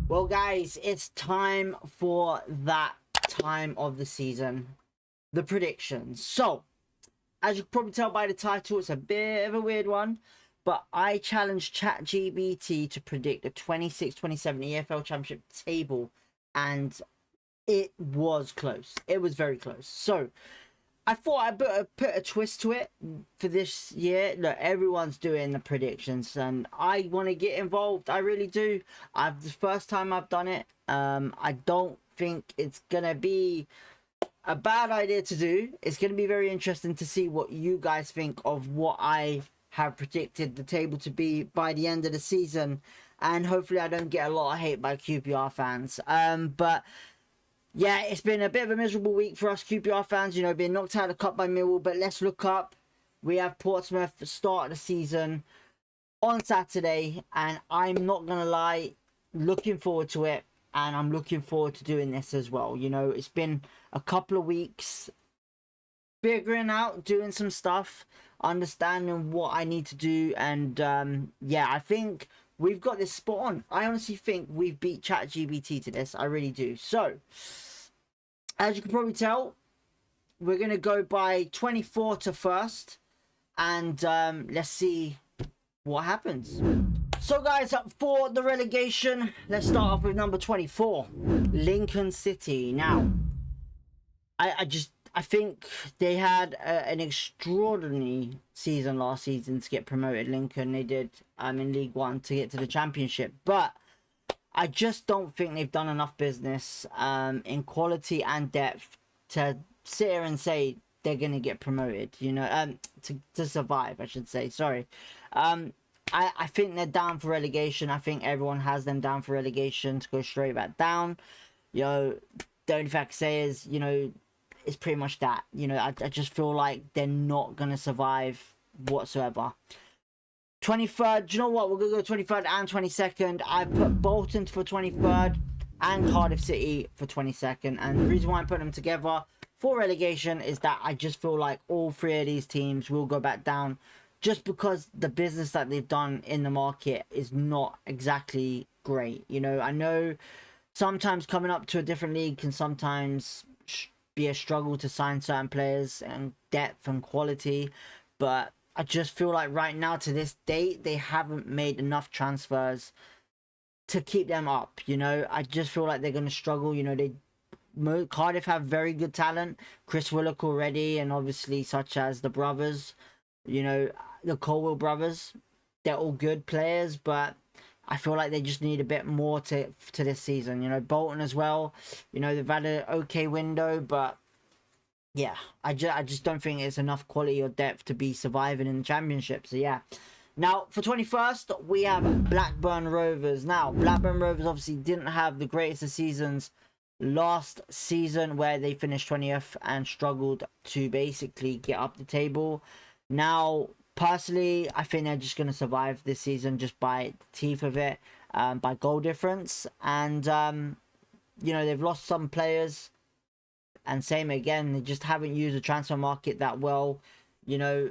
Well, guys, it's time for that time of the season, the predictions. So, as you can probably tell by the title, it's a bit of a weird one, but I challenged ChatGPT to predict the 26-27 EFL Championship table, and it was close. It was very close. So, I thought I'd put a twist to it for this year. Look, everyone's doing the predictions, and I want to get involved. I really do. The first time I've done it. I don't think it's gonna be a bad idea to do. It's gonna be very interesting to see what you guys think of what I have predicted the table to be by the end of the season, and hopefully I don't get a lot of hate by QPR fans. But yeah, it's been a bit of a miserable week for us QPR fans, you know, being knocked out of the cup by Millwall. But let's look up. We have Portsmouth at the start of the season on Saturday, and I'm not going to lie, looking forward to it, and I'm looking forward to doing this as well. You know, it's been a couple of weeks figuring out, doing some stuff, understanding what I need to do, and yeah, I think we've got this spot on. I honestly think we've beat ChatGPT to this. I really do. So, as you can probably tell, we're going to go by 24 to first. And let's see what happens. So, guys, for the relegation, let's start off with number 24. Lincoln City. Now, I think they had an extraordinary season last season to get promoted. Lincoln, they did in League One to get to the Championship, but I just don't think they've done enough business in quality and depth to sit here and say they're gonna get promoted. You know, to survive, I should say. Sorry. I think they're down for relegation. I think everyone has them down for relegation to go straight back down. You know, the only thing I can say is, you know, it's pretty much that. You know, I just feel like they're not going to survive whatsoever. 23rd, do you know what? We're going to go 23rd and 22nd. I put Bolton for 23rd and Cardiff City for 22nd. And the reason why I put them together for relegation is that I just feel like all three of these teams will go back down just because the business that they've done in the market is not exactly great. You know, I know sometimes coming up to a different league can sometimes be a struggle to sign certain players and depth and quality, but I just feel like right now to this date they haven't made enough transfers to keep them up. You know, I just feel like they're going to struggle. You know, Cardiff have very good talent, Chris Willock already, and obviously such as the brothers, you know, the Colwell brothers. They're all good players, but I feel like they just need a bit more to this season. You know, Bolton as well. You know, they've had an okay window, but yeah, I just don't think it's enough quality or depth to be surviving in the Championship. So yeah. Now, for 21st, we have Blackburn Rovers. Now, Blackburn Rovers obviously didn't have the greatest of seasons last season, where they finished 20th and struggled to basically get up the table. Now, personally, I think they're just going to survive this season just by the teeth of it, by goal difference. And, you know, they've lost some players. And same again, they just haven't used the transfer market that well. You know,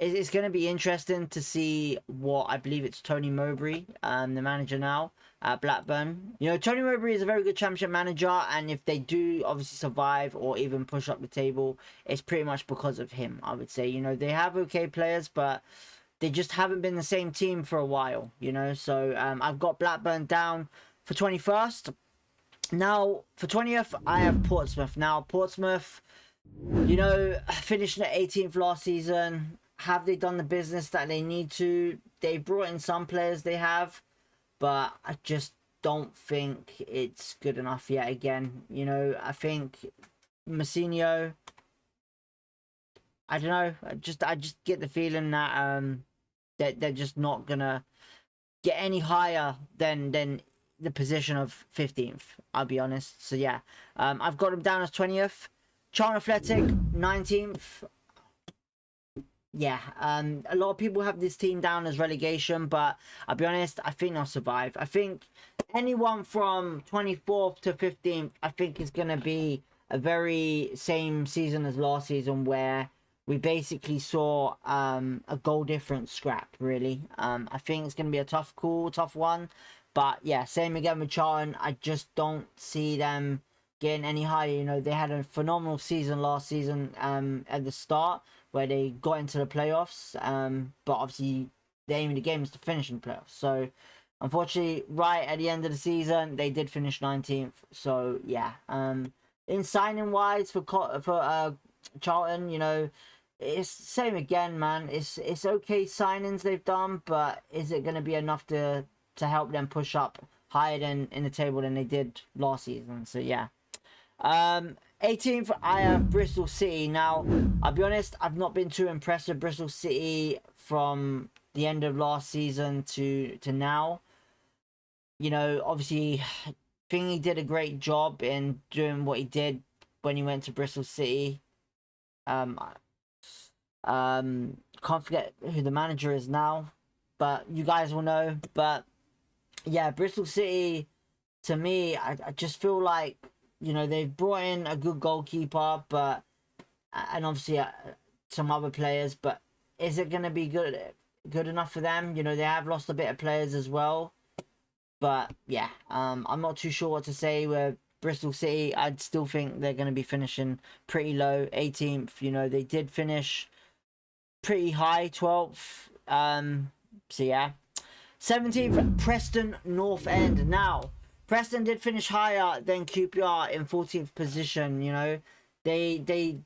it's going to be interesting to see what, I believe it's Tony Mowbray, the manager now at Blackburn. You know, Tony Mowbray is a very good Championship manager, and if they do obviously survive or even push up the table, it's pretty much because of him, I would say. You know, they have okay players, but they just haven't been the same team for a while, you know. So I've got Blackburn down for 21st. Now, for 20th, I have Portsmouth. Now, Portsmouth, you know, finishing at 18th last season. Have they done the business that they need to? They brought in some players, they have, but I just don't think it's good enough yet again. You know, I think Massinho, I don't know, I just get the feeling that that they're just not gonna get any higher than the position of 15th, I'll be honest. So yeah, I've got them down as 20th. Charlton Athletic 19th. Yeah, a lot of people have this team down as relegation, but I'll be honest, I think they'll survive. I think anyone from 24th to 15th, I think is going to be a very same season as last season, where we basically saw a goal difference scrap, really. I think it's going to be a tough one, But yeah, same again with Charlton. I just don't see them getting any higher. You know, they had a phenomenal season last season at the start where they got into the playoffs. But obviously the aim of the game is to finish in the playoffs. So unfortunately, right at the end of the season, they did finish 19th. So yeah, in signing wise for Charlton, you know, it's same again, man. It's okay signings they've done, but is it going to be enough to help them push up higher than in the table than they did last season? So yeah. 18th, I have Bristol City. Now, I'll be honest, I've not been too impressed with Bristol City from the end of last season to now. You know, obviously, I think he did a great job in doing what he did when he went to Bristol City. Um, can't forget who the manager is now, but you guys will know. But yeah, Bristol City, to me, I just feel like, you know, they've brought in a good goalkeeper, but and obviously some other players, but is it going to be good enough for them? You know, they have lost a bit of players as well. But yeah, I'm not too sure what to say with Bristol City. I'd still think they're going to be finishing pretty low, 18th. You know, they did finish pretty high, 12th. So yeah. 17th, Preston North End. Now, Preston did finish higher than QPR in 14th position. You know, they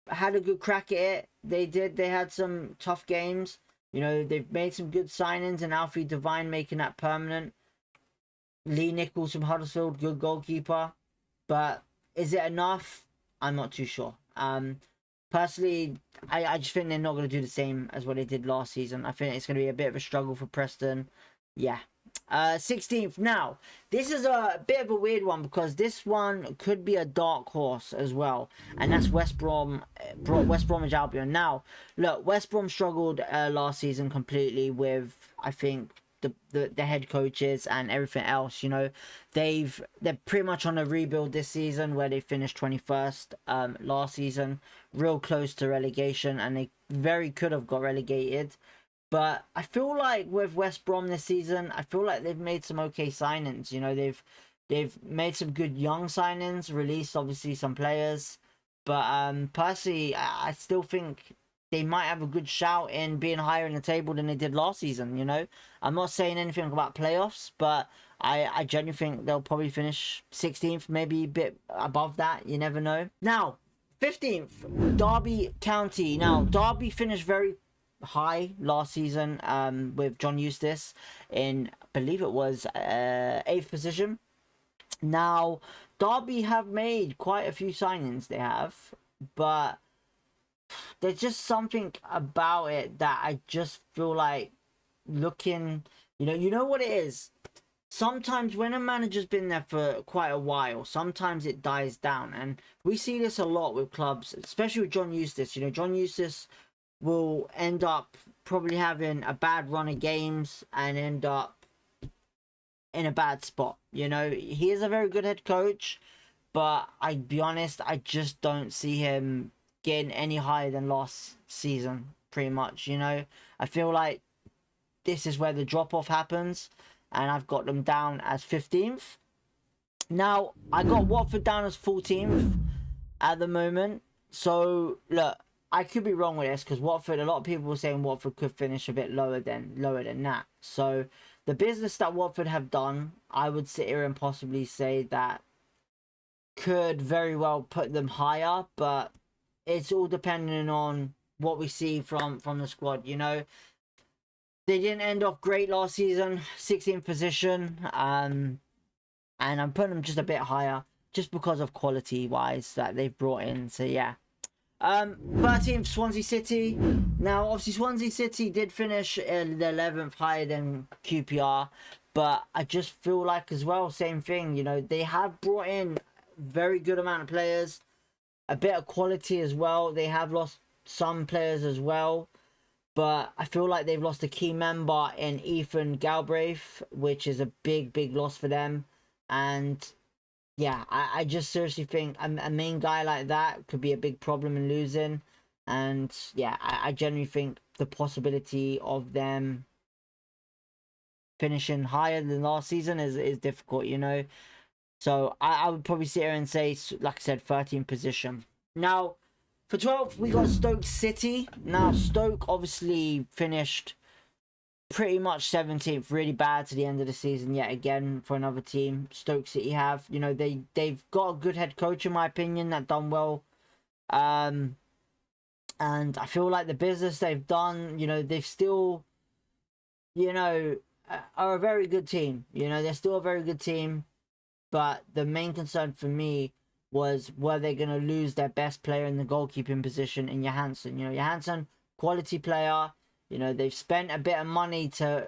had a good crack at it. They had some tough games. You know, they've made some good signings, and Alfie Devine making that permanent. Lee Nichols from Huddersfield, good goalkeeper. But is it enough? I'm not too sure. Personally, I just think they're not going to do the same as what they did last season. I think it's going to be a bit of a struggle for Preston. Yeah. 16th. Now, this is a bit of a weird one because this one could be a dark horse as well. And that's West Bromwich Albion. Now, look, West Brom struggled last season completely with, I think, the head coaches and everything else. You know, they're pretty much on a rebuild this season where they finished 21st last season, real close to relegation, and they very could have got relegated. But I feel like with West Brom this season, I feel like they've made some okay signings. You know, they've made some good young signings, released obviously some players, but personally, I still think they might have a good shout in being higher in the table than they did last season. You know, I'm not saying anything about playoffs, but I genuinely think they'll probably finish 16th, maybe a bit above that. You never know. Now, 15th, Derby County. Now, Derby finished very high last season with John Eustace in, I believe it was 8th position. Now, Derby have made quite a few signings, they have, but there's just something about it that I just feel like looking, you know what it is? Sometimes when a manager's been there for quite a while, sometimes it dies down. And we see this a lot with clubs, especially with John Eustace. You know, John Eustace will end up probably having a bad run of games and end up in a bad spot. You know, he is a very good head coach, but I'd be honest, I just don't see him getting any higher than last season, pretty much. You know, I feel like this is where the drop off happens, and I've got them down as 15th. Now, I got Watford down as 14th at the moment. So, look, I could be wrong with this because Watford, a lot of people were saying Watford could finish a bit lower than that. So, the business that Watford have done, I would sit here and possibly say that could very well put them higher, but it's all depending on what we see from the squad. You know, they didn't end off great last season, 16th position, and I'm putting them just a bit higher just because of quality wise that they've brought in. So yeah. 13th, Swansea City. Now, obviously, Swansea City did finish in the 11th, higher than QPR, but I just feel like as well, same thing. You know, they have brought in very good amount of players, a bit of quality as well. They have lost some players as well, but I feel like they've lost a key member in Ethan Galbraith, which is a big loss for them. And yeah, I just seriously think a main guy like that could be a big problem in losing. And yeah, I genuinely think the possibility of them finishing higher than last season is difficult, you know. So I would probably sit here and say, like I said, 13th position. Now, for 12th, we got Stoke City. Now, Stoke obviously finished pretty much 17th, really bad to the end of the season yet again for another team. Stoke City have, you know, they've got a good head coach in my opinion that done well. And I feel like the business they've done, you know, they've still, you know, are a very good team. You know, they're still a very good team. But the main concern for me was, were they going to lose their best player in the goalkeeping position in Johansson? You know, Johansson, quality player. You know, they've spent a bit of money to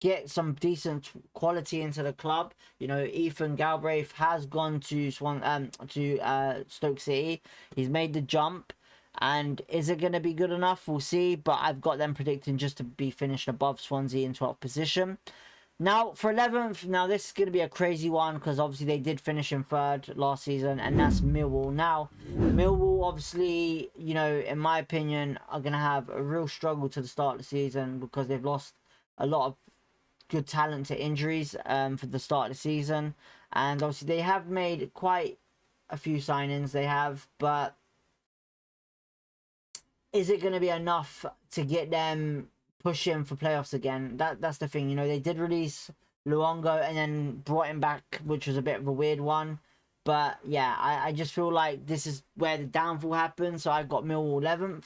get some decent quality into the club. You know, Ethan Galbraith has gone to Stoke City. He's made the jump. And is it going to be good enough? We'll see. But I've got them predicting just to be finished above Swansea in 12th position. Now, for 11th, now this is going to be a crazy one because obviously they did finish in 3rd last season, and that's Millwall. Now, Millwall obviously, you know, in my opinion, are going to have a real struggle to the start of the season because they've lost a lot of good talent to injuries for the start of the season. And obviously they have made quite a few signings, they have, but is it going to be enough to get them pushing for playoffs again? That's the thing. You know, they did release Luongo and then brought him back, which was a bit of a weird one. But yeah, I just feel like this is where the downfall happens. So I've got Millwall 11th.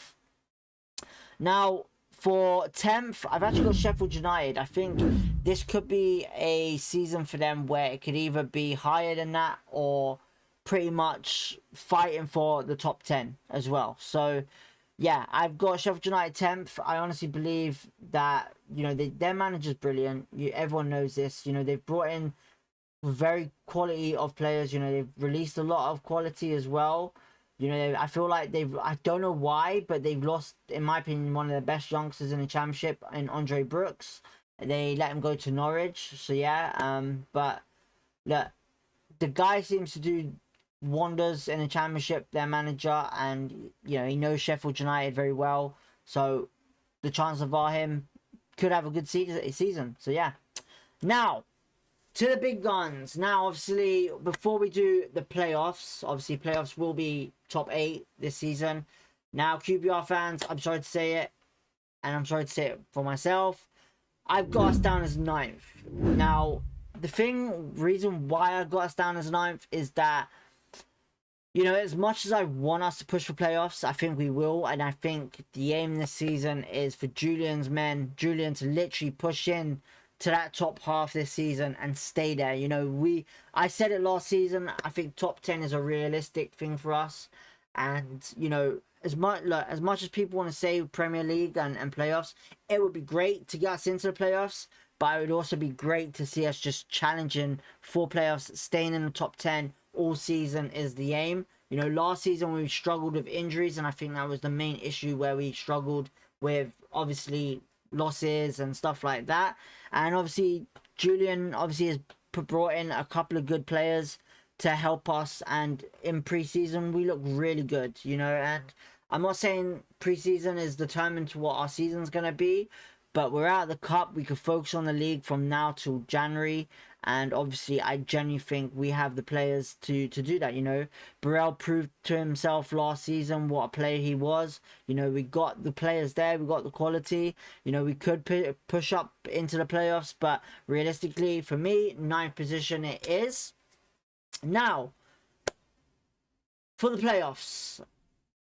Now, for 10th, I've actually got Sheffield United. I think this could be a season for them where it could either be higher than that or pretty much fighting for the top 10 as well. So yeah, I've got Sheffield United 10th. I honestly believe that, you know, their manager's brilliant. Everyone knows this. You know, they've brought in very quality of players. You know, they've released a lot of quality as well. You know, I feel like I don't know why, but they've lost, in my opinion, one of the best youngsters in the championship in Andre Brooks. They let him go to Norwich. So yeah, but look, the guy seems to do wonders in the championship, their manager, and you know, he knows Sheffield United very well, so the chance of him could have a good season. So yeah, now to the big guns. Now obviously, before we do the playoffs, obviously playoffs will be top 8 this season. Now QPR fans, I'm sorry to say it, and I'm sorry to say it for myself, I've got us down as 9th. Now the reason why I got us down as 9th is that, you know, as much as I want us to push for playoffs, I think we will. And I think the aim this season is for Julian to literally push in to that top half this season and stay there. You know, I said it last season, I think top 10 is a realistic thing for us. And, you know, as much as people want to say Premier League and playoffs, it would be great to get us into the playoffs. But it would also be great to see us just challenging for playoffs, staying in the top 10 all season is the aim. You know, last season we struggled with injuries, and I think that was the main issue where we struggled with, obviously, losses and stuff like that. And obviously Julian has brought in a couple of good players to help us, and in preseason we look really good, you know. And I'm not saying preseason is determined to what our season's going to be, but we're out of the cup. We could focus on the league from now till January. And obviously, I genuinely think we have the players to do that. You know, Burrell proved to himself last season what a player he was. You know, we got the players there. We got the quality. You know, we could push up into the playoffs. But realistically, for me, 9th position it is. Now, for the playoffs.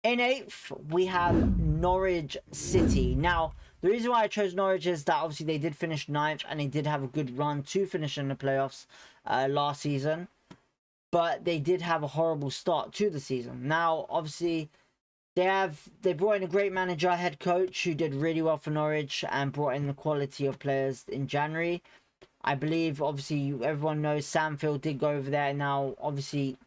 In 8th, we have Norwich City. Now, the reason why I chose Norwich is that obviously they did finish 9th and they did have a good run to finish in the playoffs last season. But they did have a horrible start to the season. Now, obviously, they brought in a great manager, head coach, who did really well for Norwich and brought in the quality of players in January. I believe, obviously, everyone knows Samfield did go over there. Now, obviously,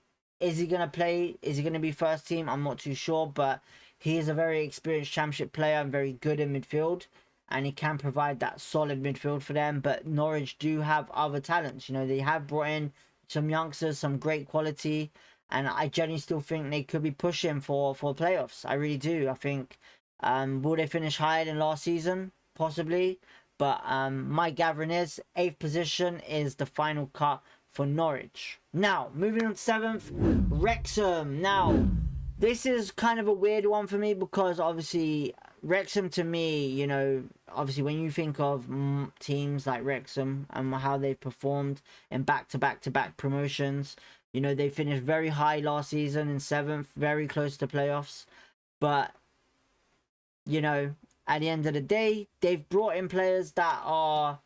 is he going to play? Is he going to be first team? I'm not too sure, but he is a very experienced championship player and very good in midfield, and he can provide that solid midfield for them. But Norwich do have other talents. You know, they have brought in some youngsters, some great quality, and I genuinely still think they could be pushing for playoffs. I really do. I think, will they finish higher than last season? Possibly. But my gathering is 8th position is the final cut for Norwich. Now, moving on to 7th, Wrexham. Now, this is kind of a weird one for me because obviously Wrexham to me, you know, obviously when you think of teams like Wrexham and how they've performed in back-to-back promotions, you know, they finished very high last season in 7th, very close to playoffs. But, you know, at the end of the day, they've brought in players that are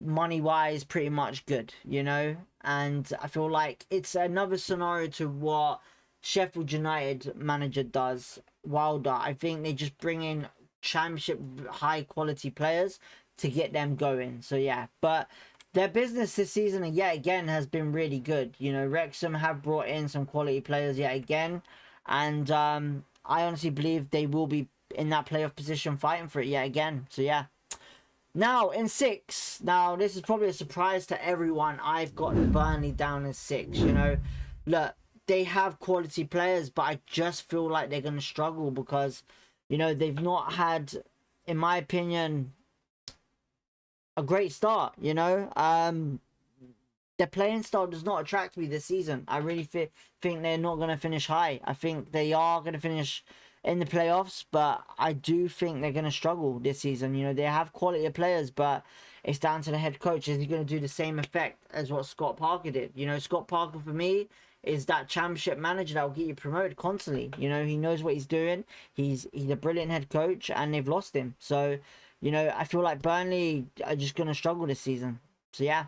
money-wise pretty much good, you know? And I feel like it's another scenario to what Sheffield United manager does, Wilder. I think they just bring in championship high-quality players to get them going. So, yeah. But their business this season, yet again, has been really good. You know, Wrexham have brought in some quality players yet again. And I honestly believe they will be in that playoff position fighting for it yet again. So, yeah. Now, in 6, now this is probably a surprise to everyone. I've got Burnley down in 6, you know. Look, they have quality players, but I just feel like they're going to struggle because, you know, they've not had, in my opinion, a great start, you know. Their playing style does not attract me this season. I really think they're not going to finish high. I think they are going to finish in the playoffs, but I do think they're going to struggle this season. You know, they have quality of players, but it's down to the head coach. Is he going to do the same effect as what Scott Parker did? You know, Scott Parker, for me, is that championship manager that will get you promoted constantly. You know, he knows what he's doing. He's a brilliant head coach, and they've lost him. So, you know, I feel like Burnley are just going to struggle this season. So, yeah.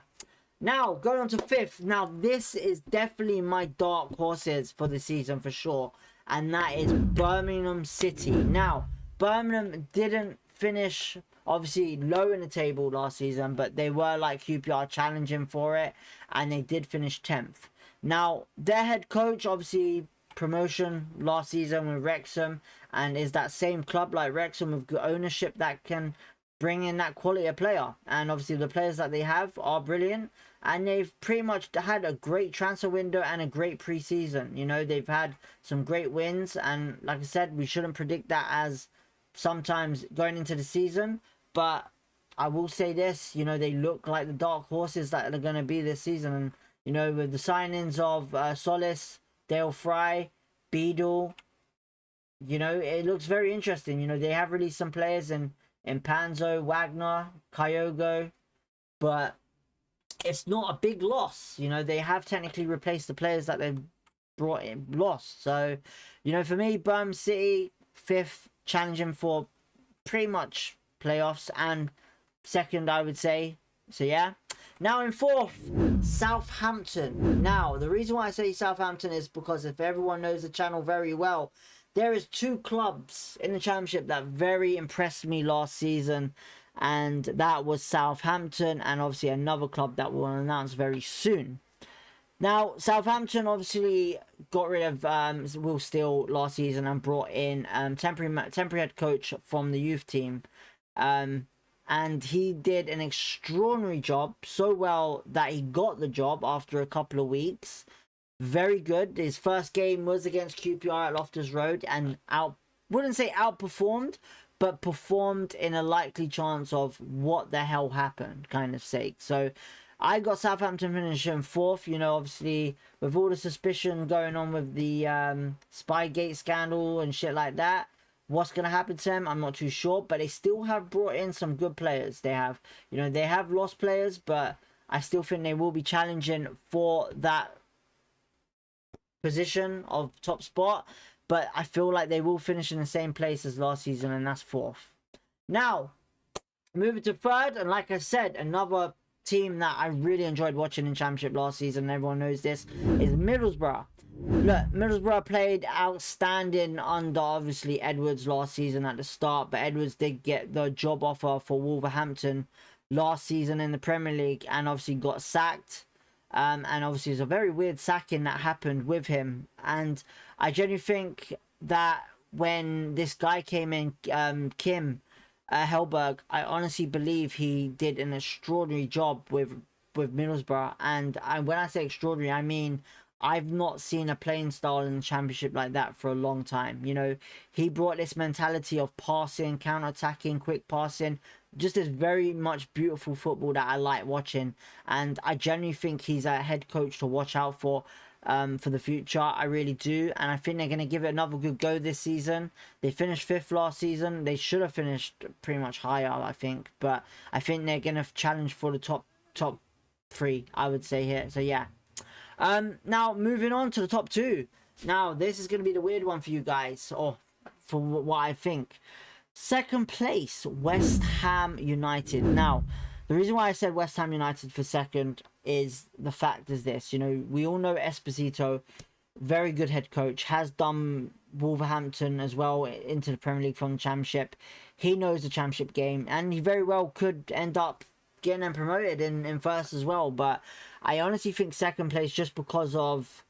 Now, going on to 5th. Now, this is definitely my dark horses for the season for sure. And that is Birmingham City. Now, Birmingham didn't finish, obviously, low in the table last season. But they were, like QPR, challenging for it. And they did finish 10th. Now, their head coach, obviously, promotion last season with Wrexham. And is that same club like Wrexham with good ownership that can bring in that quality of player. And obviously, the players that they have are brilliant. And they've pretty much had a great transfer window and a great preseason. You know, they've had some great wins. And like I said, we shouldn't predict that as sometimes going into the season. But I will say this, you know, they look like the dark horses that are going to be this season. And, you know, with the signings of Solis, Dale Fry, Beadle, you know, it looks very interesting. You know, they have released some players in Panzo, Wagner, Kyogo. But it's not a big loss. You know, they have technically replaced the players that they've brought in, lost. So, you know, for me, Birmingham City, 5th, challenging for pretty much playoffs and 2nd, I would say. So, yeah. Now, in 4th, Southampton. Now, the reason why I say Southampton is because if everyone knows the channel very well, there is 2 clubs in the championship that very impressed me last season. And that was Southampton and obviously another club that will announce very soon. Now, Southampton obviously got rid of Will Steele last season and brought in temporary head coach from the youth team. And he did an extraordinary job, so well that he got the job after a couple of weeks. Very good. His first game was against QPR at Loftus Road and wouldn't say outperformed, but performed in a likely chance of what the hell happened kind of sake. So I got Southampton finishing 4th. You know, obviously with all the suspicion going on with the Spygate scandal and shit like that, what's going to happen to them, I'm not too sure. But they still have brought in some good players. They have, you know, they have lost players, but I still think they will be challenging for that position of top spot. But I feel like they will finish in the same place as last season, and that's 4th. Now, moving to 3rd, and like I said, another team that I really enjoyed watching in Championship last season, everyone knows this, is Middlesbrough. Look, Middlesbrough played outstanding under, obviously, Edwards last season at the start, but Edwards did get the job offer for Wolverhampton last season in the Premier League, and obviously got sacked. And obviously, it's a very weird sacking that happened with him. And I genuinely think that when this guy came in, Kim Helberg, I honestly believe he did an extraordinary job with Middlesbrough. And when I say extraordinary, I mean I've not seen a playing style in the Championship like that for a long time. You know, he brought this mentality of passing, counter-attacking, quick passing, just this very much beautiful football that I like watching, and I genuinely think he's a head coach to watch out for the future. I really do, and I think they're going to give it another good go this season. They finished 5th last season. They should have finished pretty much higher, I think, but I think they're going to challenge for the top 3, I would say here. So yeah. Now moving on to the top 2. Now this is going to be the weird one for you guys, or for what I think. Second place, West Ham United. Now, the reason why I said West Ham United for second is the fact is this. You know, we all know Esposito, very good head coach, has done Wolverhampton as well into the Premier League from the Championship. He knows the Championship game, and he very well could end up getting them promoted in first as well. But I honestly think second place just because of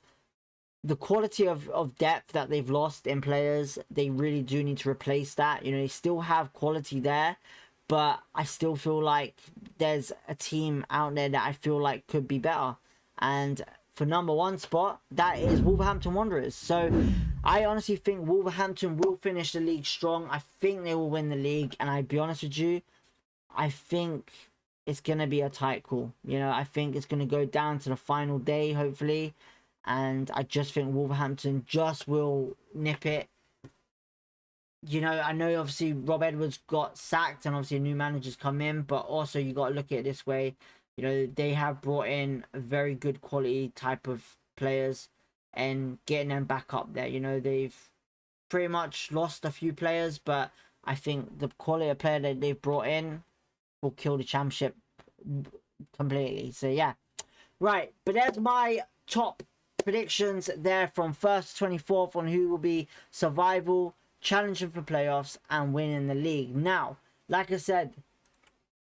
the quality of depth that they've lost in players. They really do need to replace that. You know, they still have quality there, but I still feel like there's a team out there that I feel like could be better. And for number 1 spot, that is Wolverhampton Wanderers. So I honestly think Wolverhampton will finish the league strong. I think they will win the league, and I'd be honest with you, I think it's going to be a tight call. You know, I think it's going to go down to the final day, hopefully. And I just think Wolverhampton just will nip it. You know, I know obviously Rob Edwards got sacked and obviously a new manager's come in, but also you got to look at it this way. You know, they have brought in a very good quality type of players and getting them back up there. You know, they've pretty much lost a few players, but I think the quality of player that they've brought in will kill the Championship completely. So yeah, right. But there's my top predictions there from 1st to 24th on who will be survival, challenging for playoffs, and winning the league. Now, like I said,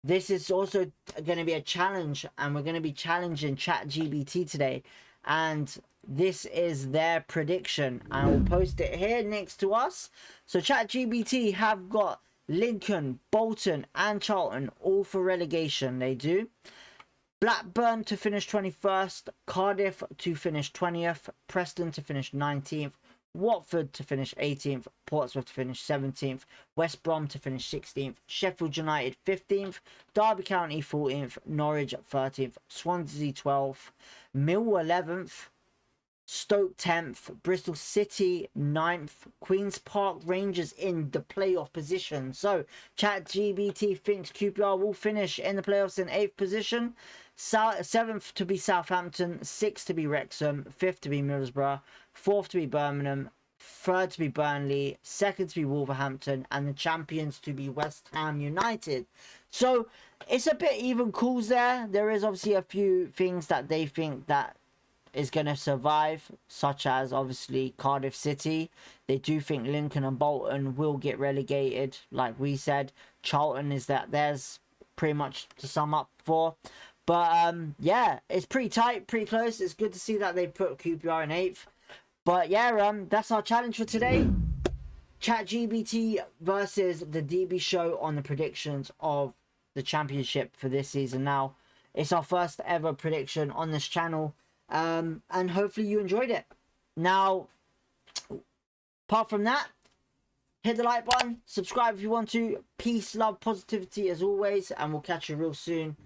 this is also going to be a challenge, and we're going to be challenging ChatGPT today, and this is their prediction. I will post it here next to us. So ChatGPT have got Lincoln, Bolton and Charlton all for relegation. They do. Blackburn to finish 21st, Cardiff to finish 20th, Preston to finish 19th, Watford to finish 18th, Portsmouth to finish 17th, West Brom to finish 16th, Sheffield United 15th, Derby County 14th, Norwich 13th, Swansea 12th, Millwall 11th, Stoke 10th, Bristol City 9th, Queen's Park Rangers in the playoff position. So ChatGPT thinks QPR will finish in the playoffs in 8th position. 7th to be Southampton, 6th to be Wrexham, 5th to be Middlesbrough, 4th to be Birmingham, 3rd to be Burnley, 2nd to be Wolverhampton, and the champions to be West Ham United. So it's a bit even calls there. There is obviously a few things that they think that is going to survive, such as obviously Cardiff City. They do think Lincoln and Bolton will get relegated, like we said. Charlton is that there's pretty much to sum up for. But yeah, it's pretty tight, pretty close. It's good to see that they put QPR in 8th. But yeah, that's our challenge for today. ChatGPT versus the DB show on the predictions of the championship for this season. Now, it's our first ever prediction on this channel. And hopefully you enjoyed it. Now, apart from that, hit the like button, subscribe if you want to. Peace, love, positivity as always, and we'll catch you real soon.